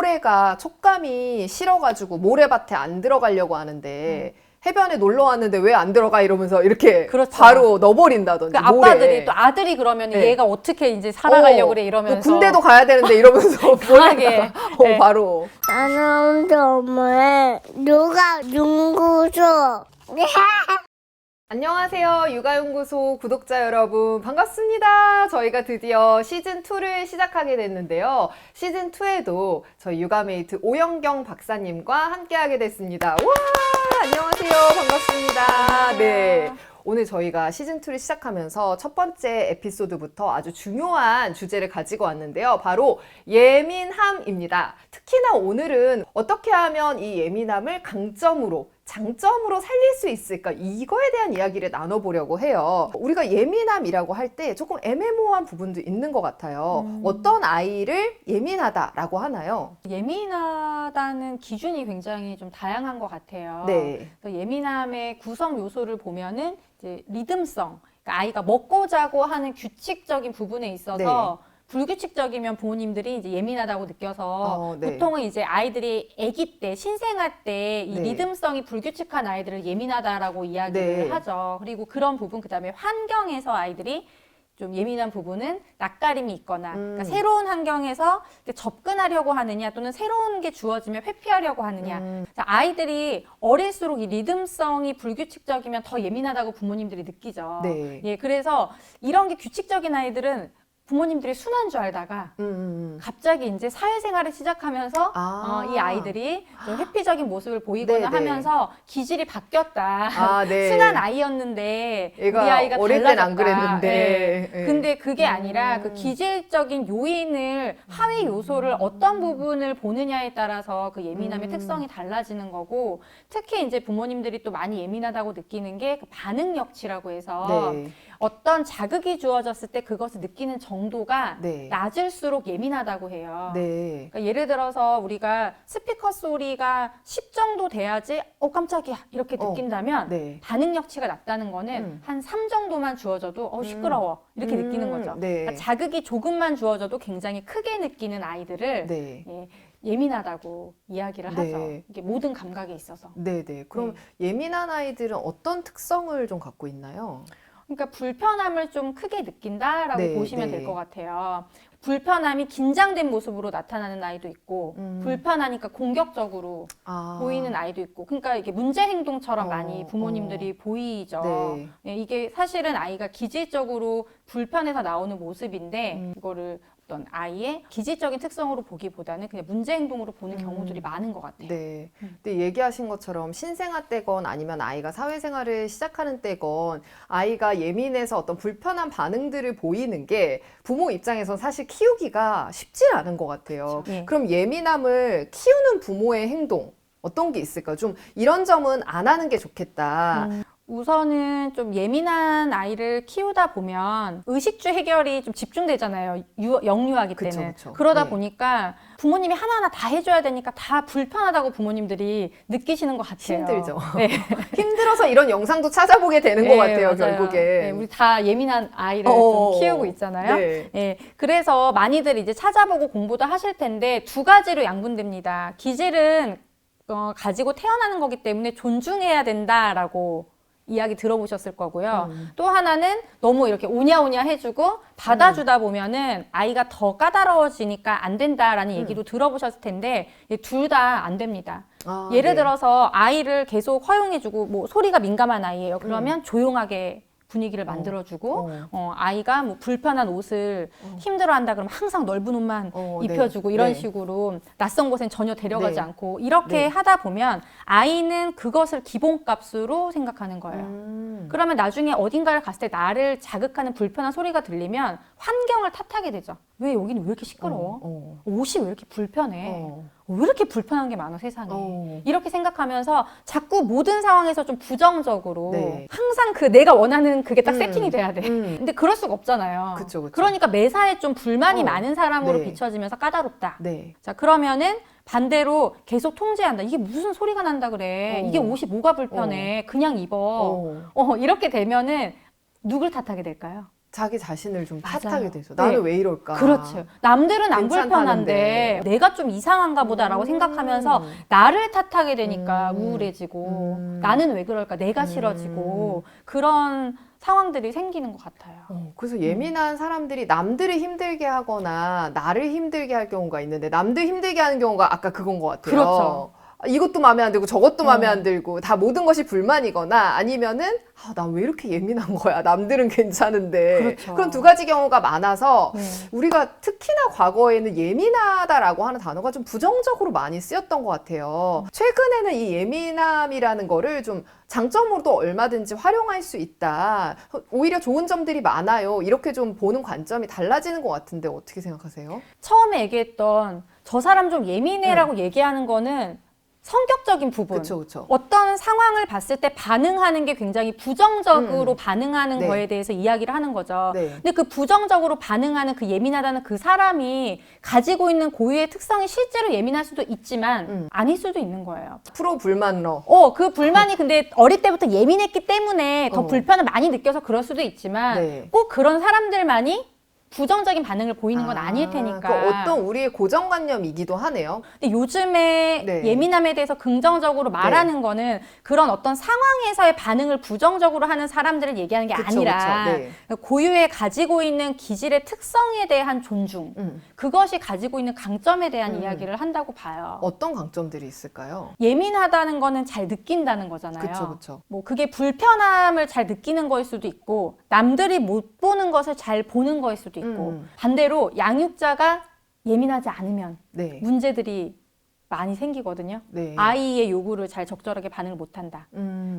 모래가 촉감이 싫어가지고 모래밭에 안 들어가려고 하는데 해변에 놀러 왔는데 왜 안 들어가 이러면서 이렇게 그렇죠. 바로 넣어버린다든지. 그 아빠들이 또 아들이 그러면 네. 얘가 어떻게 이제 살아가려고 그래 또 이러면서 군대도 가야 되는데 이러면서 강하게. 네. 바로. 나는 정말 누가 연구소. 안녕하세요. 육아연구소 구독자 여러분 반갑습니다. 저희가 드디어 시즌2를 시작하게 됐는데요. 시즌2에도 저희 육아메이트 오영경 박사님과 함께하게 됐습니다. 와, 안녕하세요. 반갑습니다. 네. 오늘 저희가 시즌2를 시작하면서 첫 번째 에피소드부터 아주 중요한 주제를 가지고 왔는데요. 바로 예민함입니다. 특히나 오늘은 어떻게 하면 이 예민함을 강점으로 장점으로 살릴 수 있을까? 이거에 대한 이야기를 나눠보려고 해요. 우리가 예민함이라고 할 때 조금 애매모호한 부분도 있는 것 같아요. 어떤 아이를 예민하다라고 하나요? 예민하다는 기준이 굉장히 좀 다양한 것 같아요. 네. 그래서 예민함의 구성 요소를 보면은 이제 리듬성, 그러니까 아이가 먹고 자고 하는 규칙적인 부분에 있어서 불규칙적이면 부모님들이 이제 예민하다고 느껴서 네. 보통은 이제 아이들이 아기 때, 신생아 때 이 네. 리듬성이 불규칙한 아이들을 예민하다라고 이야기를 네. 하죠. 그리고 그런 부분, 그다음에 환경에서 아이들이 좀 예민한 부분은 낯가림이 있거나 그러니까 새로운 환경에서 접근하려고 하느냐 또는 새로운 게 주어지면 회피하려고 하느냐. 자, 아이들이 어릴수록 이 리듬성이 불규칙적이면 더 예민하다고 부모님들이 느끼죠. 네. 예, 그래서 이런 게 규칙적인 아이들은 부모님들이 순한 줄 알다가 갑자기 이제 사회생활을 시작하면서 이 아이들이 좀 회피적인 모습을 보이거나 네네. 하면서 기질이 바뀌었다. 네. 순한 아이였는데 얘가 우리 아이가 어릴 땐 달라졌다. 안 그랬는데. 예. 근데 그게 아니라 그 기질적인 요인을 하위 요소를 어떤 부분을 보느냐에 따라서 그 예민함의 특성이 달라지는 거고, 특히 이제 부모님들이 또 많이 예민하다고 느끼는 게 그 반응력치라고 해서 네. 어떤 자극이 주어졌을 때 그것을 느끼는 정도가 네. 낮을수록 예민하다고 해요. 네. 그러니까 예를 들어서 우리가 스피커 소리가 10 정도 돼야지 깜짝이야 이렇게 느낀다면 네. 반응력치가 낮다는 거는 한 3 정도만 주어져도 시끄러워 이렇게 느끼는 거죠. 네. 그러니까 자극이 조금만 주어져도 굉장히 크게 느끼는 아이들을 네. 예민하다고 이야기를 네. 하죠. 이게 모든 감각에 있어서. 네네. 그럼 예민한 아이들은 어떤 특성을 좀 갖고 있나요? 그러니까 불편함을 좀 크게 느낀다라고 네, 보시면 네. 될 것 같아요. 불편함이 긴장된 모습으로 나타나는 아이도 있고 불편하니까 공격적으로 보이는 아이도 있고, 그러니까 이게 문제 행동처럼 많이 부모님들이 보이죠. 네. 예, 이게 사실은 아이가 기질적으로 불편해서 나오는 모습인데 이거를 어떤 아이의 기질적인 특성으로 보기보다는 그냥 문제 행동으로 보는 경우들이 많은 것 같아요. 네. 근데 얘기하신 것처럼 신생아 때건 아니면 아이가 사회생활을 시작하는 때건 아이가 예민해서 어떤 불편한 반응들을 보이는 게 부모 입장에선 사실 키우기가 쉽지 않은 것 같아요. 그렇죠. 예. 그럼 예민함을 키우는 부모의 행동 어떤 게 있을까요? 좀 이런 점은 안 하는 게 좋겠다. 우선은 좀 예민한 아이를 키우다 보면 의식주 해결이 좀 집중되잖아요. 영유아기 때는. 그쵸. 그러다 네. 보니까 부모님이 하나하나 다 해줘야 되니까 다 불편하다고 부모님들이 느끼시는 것 같아요. 힘들죠. 네. 힘들어서 이런 영상도 찾아보게 되는 것 같아요, 맞아요. 결국에. 네, 우리 다 예민한 아이를 좀 키우고 있잖아요. 네. 네, 그래서 많이들 이제 찾아보고 공부도 하실 텐데 두 가지로 양분됩니다. 기질은 가지고 태어나는 거기 때문에 존중해야 된다라고 이야기 들어보셨을 거고요. 또 하나는 너무 이렇게 오냐오냐 해주고 받아주다 보면은 아이가 더 까다로워지니까 안 된다라는 얘기도 들어보셨을 텐데 둘 다 안 됩니다. 예를 네. 들어서 아이를 계속 허용해주고 뭐 소리가 민감한 아이예요. 그러면 조용하게 분위기를 만들어주고 아이가 뭐 불편한 옷을 힘들어한다 그러면 항상 넓은 옷만 입혀주고 네. 이런 네. 식으로 낯선 곳엔 전혀 데려가지 네. 않고 이렇게 네. 하다 보면 아이는 그것을 기본값으로 생각하는 거예요. 그러면 나중에 어딘가를 갔을 때 나를 자극하는 불편한 소리가 들리면 환경을 탓하게 되죠. 왜 여기는 왜 이렇게 시끄러워? 옷이 왜 이렇게 불편해? 왜 이렇게 불편한 게 많아 세상에. 이렇게 생각하면서 자꾸 모든 상황에서 좀 부정적으로 네. 항상 그 내가 원하는 그게 딱 세팅이 돼야 돼. 근데 그럴 수가 없잖아요. 그쵸. 그러니까 매사에 좀 불만이 많은 사람으로 네. 비춰지면서 까다롭다. 네. 자, 그러면은 반대로 계속 통제한다. 이게 무슨 소리가 난다 그래. 이게 옷이 뭐가 불편해. 그냥 입어. 이렇게 되면은 누굴 탓하게 될까요? 자기 자신을 좀 맞아요. 탓하게 되죠. 나는 네. 왜 이럴까? 그렇죠. 남들은 안 괜찮다는데. 불편한데 내가 좀 이상한가 보다라고 생각하면서 나를 탓하게 되니까 우울해지고 나는 왜 그럴까? 내가 싫어지고 그런 상황들이 생기는 것 같아요. 그래서 예민한 사람들이 남들을 힘들게 하거나 나를 힘들게 할 경우가 있는데 남들 힘들게 하는 경우가 아까 그건 것 같아요. 그렇죠. 이것도 마음에 안 들고 저것도 마음에 안 들고 다 모든 것이 불만이거나 아니면은 나 왜 이렇게 예민한 거야? 남들은 괜찮은데. 그렇죠. 그런 두 가지 경우가 많아서 네. 우리가 특히나 과거에는 예민하다라고 하는 단어가 좀 부정적으로 많이 쓰였던 것 같아요. 최근에는 이 예민함이라는 거를 좀 장점으로도 얼마든지 활용할 수 있다. 오히려 좋은 점들이 많아요. 이렇게 좀 보는 관점이 달라지는 것 같은데 어떻게 생각하세요? 처음에 얘기했던 저 사람 좀 예민해라고 얘기하는 거는 성격적인 부분. 그렇죠, 그렇죠. 어떤 상황을 봤을 때 반응하는 게 굉장히 부정적으로 반응하는 네. 거에 대해서 이야기를 하는 거죠. 네. 근데 그 부정적으로 반응하는 그 예민하다는 그 사람이 가지고 있는 고유의 특성이 실제로 예민할 수도 있지만 아닐 수도 있는 거예요. 프로 불만러. 그 불만이 근데 어릴 때부터 예민했기 때문에 더 불편을 많이 느껴서 그럴 수도 있지만 네. 꼭 그런 사람들만이 부정적인 반응을 보이는 건 아닐 테니까. 그 어떤 우리의 고정관념이기도 하네요. 근데 요즘에 네. 예민함에 대해서 긍정적으로 말하는 거는 그런 어떤 상황에서의 반응을 부정적으로 하는 사람들을 얘기하는 게 그쵸, 아니라 그쵸. 네. 고유의 가지고 있는 기질의 특성에 대한 존중, 그것이 가지고 있는 강점에 대한 이야기를 한다고 봐요. 어떤 강점들이 있을까요? 예민하다는 거는 잘 느낀다는 거잖아요. 그쵸, 그쵸. 뭐 그게 불편함을 잘 느끼는 거일 수도 있고 남들이 못 보는 것을 잘 보는 거일 수도 있고 반대로 양육자가 예민하지 않으면 네. 문제들이 많이 생기거든요. 네. 아이의 요구를 잘 적절하게 반응을 못한다.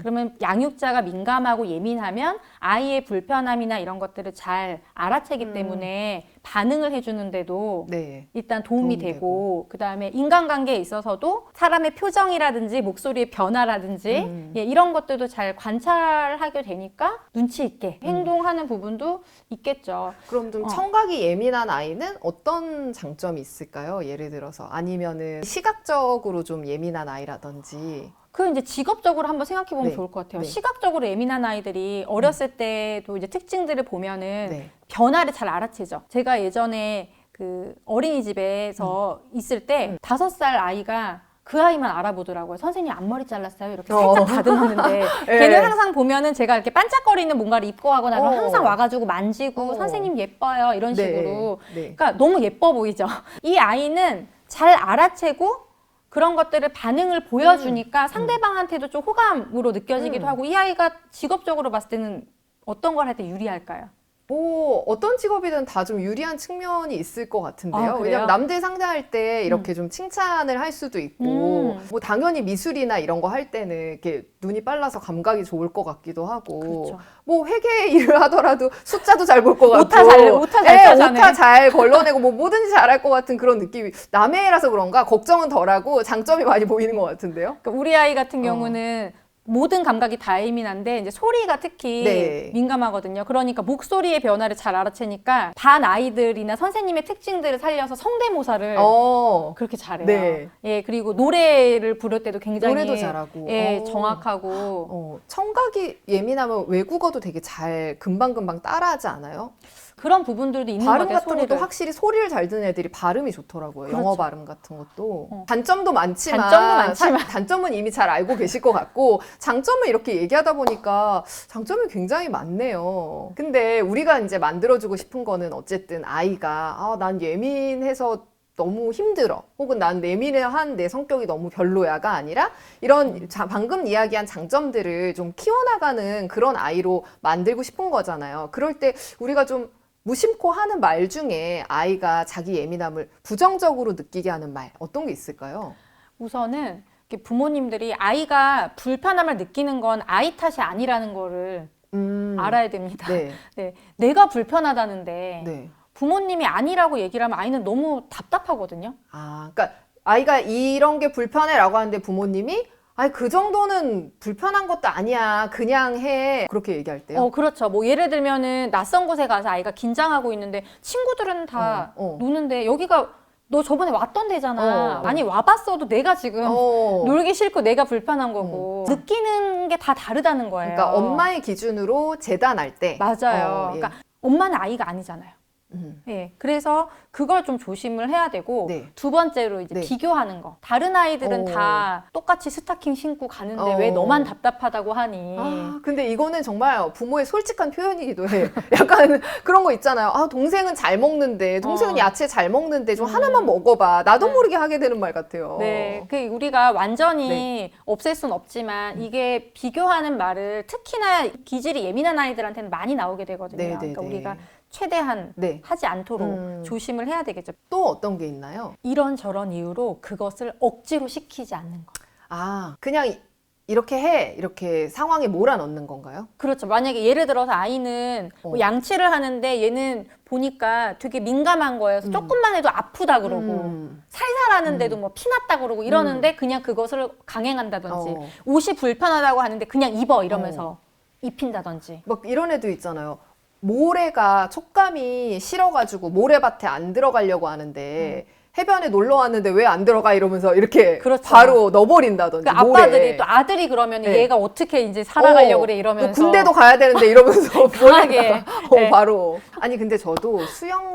그러면 양육자가 민감하고 예민하면 아이의 불편함이나 이런 것들을 잘 알아채기 때문에 반응을 해주는데도 네. 일단 도움이 되고 그다음에 인간관계에 있어서도 사람의 표정이라든지 목소리의 변화라든지 이런 것들도 잘 관찰하게 되니까 눈치 있게 행동하는 부분도 있겠죠. 그럼 좀 청각이 예민한 아이는 어떤 장점이 있을까요? 예를 들어서 아니면은 시각적으로 좀 예민한 아이라든지. 그 이제 직업적으로 한번 생각해 보면 네. 좋을 것 같아요. 네. 시각적으로 예민한 아이들이 어렸을 때도 이제 특징들을 보면은 네. 변화를 잘 알아채죠. 제가 예전에 그 어린이집에서 있을 때 5살 아이가 그 아이만 알아보더라고요. 선생님 앞머리 잘랐어요. 이렇게 살짝 다듬었는데 네. 걔는 항상 보면은 제가 이렇게 반짝거리는 뭔가를 입고 하거나 그러면 항상 와가지고 만지고 어. 선생님 예뻐요 이런 네. 식으로. 네. 그러니까 너무 예뻐 보이죠. 이 아이는 잘 알아채고 그런 것들을 반응을 보여주니까 상대방한테도 좀 호감으로 느껴지기도 하고 이 아이가 직업적으로 봤을 때는 어떤 걸 할 때 유리할까요? 뭐 어떤 직업이든 다 좀 유리한 측면이 있을 것 같은데요. 아, 그래요? 왜냐면 남들 상대할 때 이렇게 좀 칭찬을 할 수도 있고 뭐 당연히 미술이나 이런 거 할 때는 이렇게 눈이 빨라서 감각이 좋을 것 같기도 하고 그렇죠. 뭐 회계 일을 하더라도 숫자도 잘 볼 것 같고 오타 잘 짜자네. 오타 잘 걸러내고 뭐 뭐든지 잘할 것 같은 그런 느낌이 남의 애라서 그런가 걱정은 덜하고 장점이 많이 보이는 것 같은데요. 그러니까 우리 아이 같은 경우는 모든 감각이 다 예민한데 이제 소리가 특히 네. 민감하거든요. 그러니까 목소리의 변화를 잘 알아채니까 반 아이들이나 선생님의 특징들을 살려서 성대모사를 그렇게 잘해요. 네. 예, 그리고 노래를 부를 때도 굉장히 노래도 잘하고. 예, 정확하고 청각이 예민하면 외국어도 되게 잘 금방금방 따라하지 않아요? 그런 부분들도 있는 것 발음 같아요. 같은 것도 소리를. 확실히 소리를 잘 듣는 애들이 발음이 좋더라고요. 영어 그렇죠. 발음 같은 것도. 단점도 많지만, 단점도 많지만. 단점은 이미 잘 알고 계실 것 같고 장점을 이렇게 얘기하다 보니까 장점이 굉장히 많네요. 근데 우리가 이제 만들어주고 싶은 거는 어쨌든 아이가 난 예민해서 너무 힘들어. 혹은 난 예민한 내 성격이 너무 별로야가 아니라 이런 방금 이야기한 장점들을 좀 키워나가는 그런 아이로 만들고 싶은 거잖아요. 그럴 때 우리가 좀 무심코 하는 말 중에 아이가 자기 예민함을 부정적으로 느끼게 하는 말 어떤 게 있을까요? 우선은 이렇게 부모님들이 아이가 불편함을 느끼는 건 아이 탓이 아니라는 거를 알아야 됩니다. 네. 네, 내가 불편하다는데 네. 부모님이 아니라고 얘기를 하면 아이는 너무 답답하거든요. 그러니까 아이가 이런 게 불편해라고 하는데 부모님이 그 정도는 불편한 것도 아니야. 그냥 해. 그렇게 얘기할 때요. 그렇죠. 뭐 예를 들면은 낯선 곳에 가서 아이가 긴장하고 있는데 친구들은 다 노는데 여기가 너 저번에 왔던 데잖아. 아니 와봤어도 내가 지금 놀기 싫고 내가 불편한 거고 느끼는 게 다 다르다는 거예요. 그러니까 엄마의 기준으로 재단할 때 맞아요. 예. 그러니까 엄마는 아이가 아니잖아요. 음. 네, 그래서 그걸 좀 조심을 해야 되고 네. 두 번째로 이제 네. 비교하는 거. 다른 아이들은 어. 다 똑같이 스타킹 신고 가는데 어. 왜 너만 답답하다고 하니? 아, 근데 이거는 정말 부모의 솔직한 표현이기도 해. 약간 그런 거 있잖아요. 아, 동생은 잘 먹는데, 동생은 야채 잘 먹는데 좀 하나만 먹어봐. 나도 네. 모르게 하게 되는 말 같아요. 네, 그 우리가 완전히 네. 없앨 순 없지만 이게 비교하는 말을 특히나 기질이 예민한 아이들한테는 많이 나오게 되거든요. 네, 네, 그러니까 네. 우리가 최대한 네. 하지 않도록 조심을 해야 되겠죠. 또 어떤 게 있나요? 이런저런 이유로 그것을 억지로 시키지 않는 거. 아, 그냥 이렇게 해. 이렇게 상황에 몰아넣는 건가요? 그렇죠. 만약에 예를 들어서 아이는 뭐 양치를 하는데 얘는 보니까 되게 민감한 거예요. 그래서 조금만 해도 아프다 그러고 살살 하는데도 뭐 피났다 그러고 이러는데 그냥 그것을 강행한다든지 어. 옷이 불편하다고 하는데 그냥 입어 이러면서 입힌다든지. 막 이런 애도 있잖아요. 모래가 촉감이 싫어가지고 모래밭에 안 들어가려고 하는데 해변에 놀러 왔는데 왜 안 들어가 이러면서 이렇게 그렇죠. 바로 넣어버린다든지. 그 아빠들이 또 아들이 그러면 네. 얘가 어떻게 이제 살아가려고 그래 이러면서 군대도 가야 되는데 이러면서 강하게. 네. 바로. 아니 근데 저도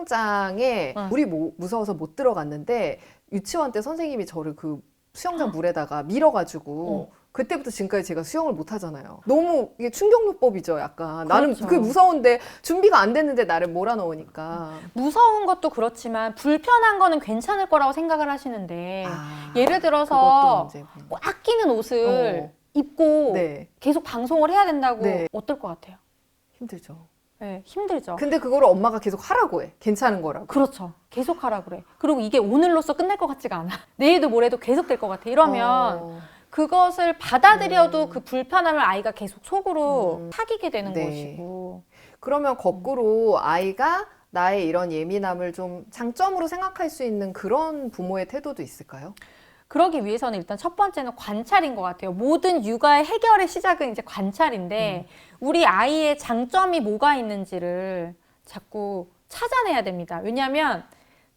수영장에 응. 물이 무서워서 못 들어갔는데 유치원 때 선생님이 저를 그 수영장 물에다가 밀어가지고 그때부터 지금까지 제가 수영을 못 하잖아요. 너무 이게 충격요법이죠, 약간. 나는 그렇죠. 그게 무서운데 준비가 안 됐는데 나를 몰아넣으니까. 무서운 것도 그렇지만 불편한 거는 괜찮을 거라고 생각을 하시는데 아, 예를 그것도 들어서 문제구나. 꽉 끼는 옷을 입고 네. 계속 방송을 해야 된다고 네. 어떨 것 같아요? 힘들죠. 네, 힘들죠. 근데 그거를 엄마가 계속 하라고 해. 괜찮은 거라고. 그렇죠. 계속 하라 그래. 그리고 이게 오늘로써 끝날 것 같지가 않아. 내일도 모레도 계속 될 것 같아. 이러면 그것을 받아들여도 그 불편함을 아이가 계속 속으로 사귀게 되는 네. 것이고. 그러면 거꾸로 아이가 나의 이런 예민함을 좀 장점으로 생각할 수 있는 그런 부모의 태도도 있을까요? 그러기 위해서는 일단 첫 번째는 관찰인 것 같아요. 모든 육아의 해결의 시작은 이제 관찰인데 우리 아이의 장점이 뭐가 있는지를 자꾸 찾아내야 됩니다. 왜냐하면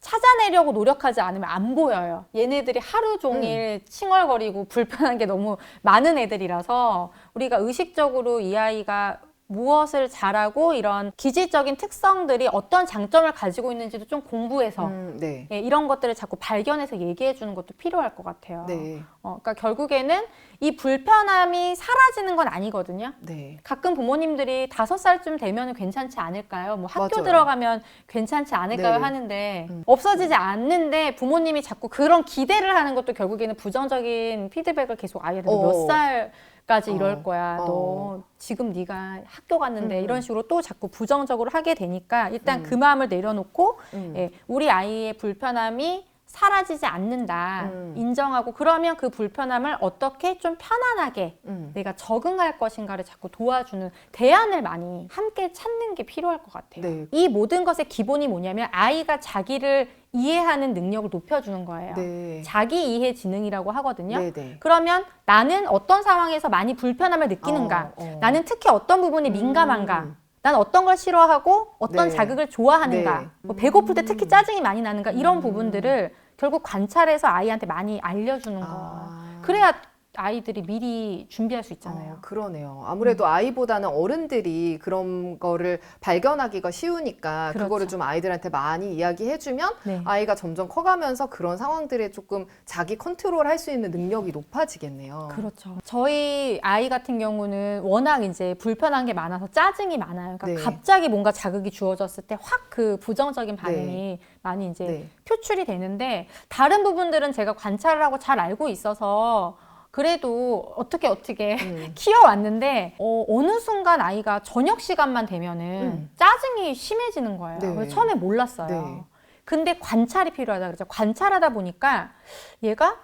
찾아내려고 노력하지 않으면 안 보여요. 얘네들이 하루 종일 칭얼거리고 불편한 게 너무 많은 애들이라서 우리가 의식적으로 이 아이가 무엇을 잘하고 이런 기질적인 특성들이 어떤 장점을 가지고 있는지도 좀 공부해서 네. 예, 이런 것들을 자꾸 발견해서 얘기해 주는 것도 필요할 것 같아요. 네. 그러니까 결국에는 이 불편함이 사라지는 건 아니거든요. 네. 가끔 부모님들이 5살쯤 되면 괜찮지 않을까요? 뭐 학교 맞아요. 들어가면 괜찮지 않을까요? 네. 하는데 없어지지 않는데 부모님이 자꾸 그런 기대를 하는 것도 결국에는 부정적인 피드백을 계속 아이한테 몇 살까지 이럴 거야. 너 지금 네가 학교 갔는데 이런 식으로 또 자꾸 부정적으로 하게 되니까 일단 그 마음을 내려놓고 예, 우리 아이의 불편함이 사라지지 않는다 인정하고 그러면 그 불편함을 어떻게 좀 편안하게 내가 적응할 것인가를 자꾸 도와주는 대안을 많이 함께 찾는 게 필요할 것 같아요. 네. 이 모든 것의 기본이 뭐냐면 아이가 자기를 이해하는 능력을 높여주는 거예요. 네. 자기 이해 지능이라고 하거든요. 네, 네. 그러면 나는 어떤 상황에서 많이 불편함을 느끼는가? 나는 특히 어떤 부분이 민감한가? 난 어떤 걸 싫어하고 어떤 네. 자극을 좋아하는가? 네. 뭐 배고플 때 특히 짜증이 많이 나는가? 이런 부분들을 결국 관찰해서 아이한테 많이 알려주는 거예요. 그래야 아이들이 미리 준비할 수 있잖아요. 그러네요. 아무래도 아이보다는 어른들이 그런 거를 발견하기가 쉬우니까 그렇죠. 그거를 좀 아이들한테 많이 이야기해주면 네. 아이가 점점 커가면서 그런 상황들에 조금 자기 컨트롤 할 수 있는 능력이 높아지겠네요. 그렇죠. 저희 아이 같은 경우는 워낙 이제 불편한 게 많아서 짜증이 많아요. 그러니까 네. 갑자기 뭔가 자극이 주어졌을 때 확 그 부정적인 반응이 많이 이제 네. 표출이 되는데 다른 부분들은 제가 관찰을 하고 잘 알고 있어서 그래도 어떻게 키워왔는데 어느 순간 아이가 저녁 시간만 되면은 짜증이 심해지는 거예요. 네. 그래서 처음에 몰랐어요. 네. 근데 관찰이 필요하다 그랬죠. 관찰하다 보니까 얘가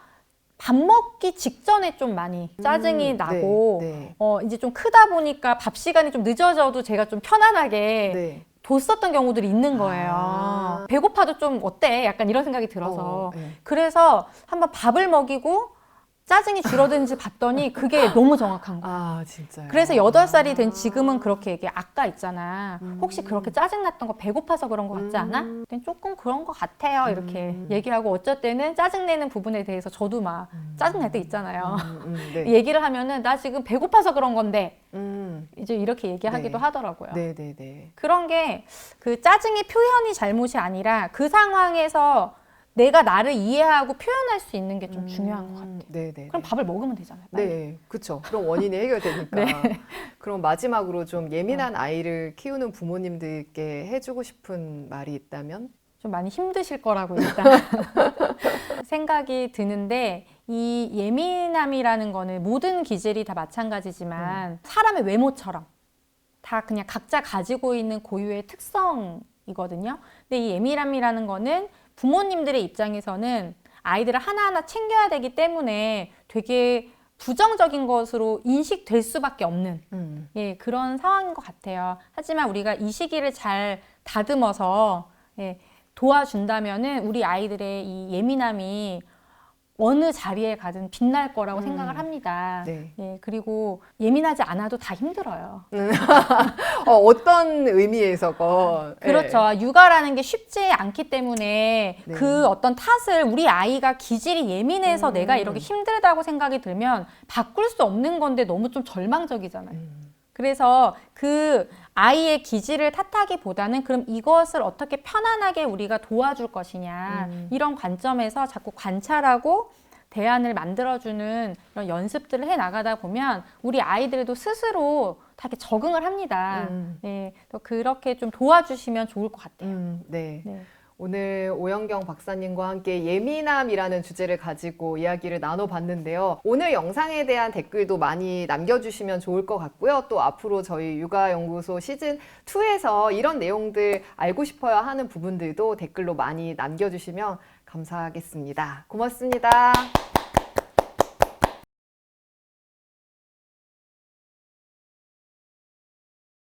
밥 먹기 직전에 좀 많이 짜증이 나고 네. 이제 좀 크다 보니까 밥 시간이 좀 늦어져도 제가 좀 편안하게 네. 뒀었던 경우들이 있는 거예요. 배고파도 좀 어때? 약간 이런 생각이 들어서. 네. 그래서 한번 밥을 먹이고 짜증이 줄어드는지 봤더니 그게 너무 정확한 거야. 아, 진짜요? 그래서 8살이 된 지금은 그렇게 얘기해. 아까 있잖아. 혹시 그렇게 짜증났던 거 배고파서 그런 거 같지 않아? 그랬더니 조금 그런 거 같아요. 이렇게 얘기하고 어쩔 때는 짜증내는 부분에 대해서 저도 막 짜증날 때 있잖아요. 네. 얘기를 하면은 나 지금 배고파서 그런 건데 이제 이렇게 얘기하기도 네. 하더라고요. 네네네. 그런 게 그 짜증의 표현이 잘못이 아니라 그 상황에서 내가 나를 이해하고 표현할 수 있는 게 좀 중요한 것 같아요. 네네. 그럼 밥을 먹으면 되잖아요. 빨리. 네, 그렇죠. 그럼 원인이 해결되니까. 네. 그럼 마지막으로 좀 예민한 아이를 키우는 부모님들께 해주고 싶은 말이 있다면? 좀 많이 힘드실 거라고 일단 생각이 드는데 이 예민함이라는 거는 모든 기질이 다 마찬가지지만 사람의 외모처럼 다 그냥 각자 가지고 있는 고유의 특성이거든요. 근데 이 예민함이라는 거는 부모님들의 입장에서는 아이들을 하나하나 챙겨야 되기 때문에 되게 부정적인 것으로 인식될 수밖에 없는 예, 그런 상황인 것 같아요. 하지만 우리가 이 시기를 잘 다듬어서 예, 도와준다면은 우리 아이들의 이 예민함이 어느 자리에 가든 빛날 거라고 생각을 합니다. 네. 예, 그리고 예민하지 않아도 다 힘들어요. 어떤 의미에서건. 그렇죠. 육아라는 게 쉽지 않기 때문에 네. 그 어떤 탓을 우리 아이가 기질이 예민해서 내가 이렇게 힘들다고 생각이 들면 바꿀 수 없는 건데 너무 좀 절망적이잖아요. 그래서 그 아이의 기질을 탓하기보다는 그럼 이것을 어떻게 편안하게 우리가 도와줄 것이냐 이런 관점에서 자꾸 관찰하고 대안을 만들어주는 이런 연습들을 해 나가다 보면 우리 아이들도 스스로 다 이렇게 적응을 합니다. 네, 또 그렇게 좀 도와주시면 좋을 것 같아요. 네. 네. 오늘 오영경 박사님과 함께 예민함이라는 주제를 가지고 이야기를 나눠봤는데요. 오늘 영상에 대한 댓글도 많이 남겨주시면 좋을 것 같고요. 또 앞으로 저희 육아연구소 시즌2에서 이런 내용들 알고 싶어야 하는 부분들도 댓글로 많이 남겨주시면 감사하겠습니다. 고맙습니다.